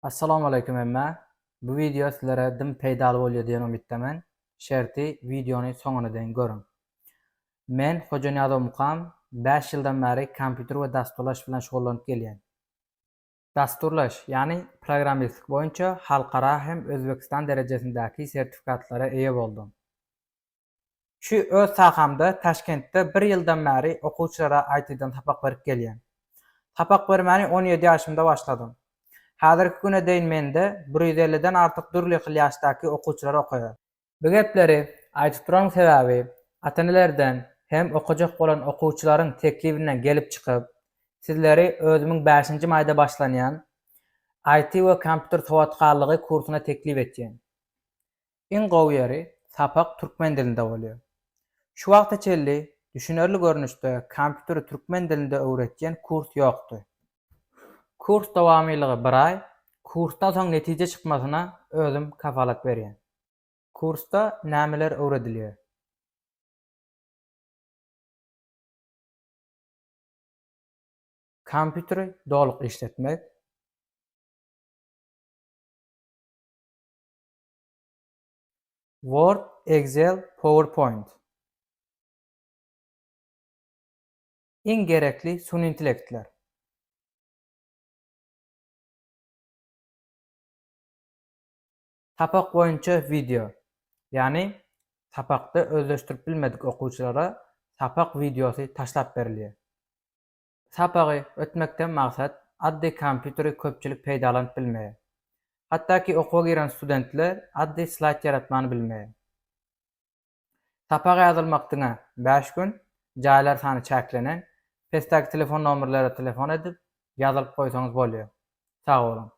Assalomu alaykum emma. Bu video sizlere dim paydalı bolýar diýen umiddaman. Şerti videony soňunadan görün. Men Hoca Niyazov Mukam 5 ýyldan bäri kompýuter we dasturlaş bilen şogullanyp gelýän. Dasturlaş, ýani programmistlik boýunça halkara hem Özbekistan derejesindäki sertifikatlara eýe boldum. Şu öz sahamda Taşkentde 1 ýyldan bäri okuwçylara IT-dan tapak berip gelýän. Tapak bermäni 17 ýaşymda başladym. Häzirki güne deýin mende 150-den artyk dürli hil ýaşdaky okuwçylar okuýar. Bu gepleri aýtyp duran sebäbi atanalardan hem okujak bolan okuwçylaryň teklibinden gelip çykyp, sizleri özümiň 5-nji maýda başlanýan IT we kompýuter sowatkarlygy kursuna teklip etýän. Iň gowy ýeri sapak türkmen dilinde bolýar. Şu wagta çelli düşünerli görnüşde kompýuteri türkmen dilinde öwretýän kurs ýokdy. Kurs dowamylygy 1 ay, kursdan soň netije çykmasyna özüm kafalat berýän. Kursta nämeler öwredilýär? Kompýuteri dolyk işletmek, Word, Excel, PowerPoint. Iň gerekli suny intellektler. Tapak boýunça video. Ýani tapakda özleşdirip bilmedik okuwçylara tapak videosy taşlap berilýär. Sapagy ötmekden maksat addy kompýuteri köpçülik peýdalanyp bilmeýär. Hatda ki okuwa giren studentler addy slayd yaratmany bilmeýär. Tapaga ýazylmakdyňa 5 gün jaýlar sany çäklenen, pesdäki telefon nomerlere telefon edip ýazylyp goýsaňyz bolýar. Sag bolun.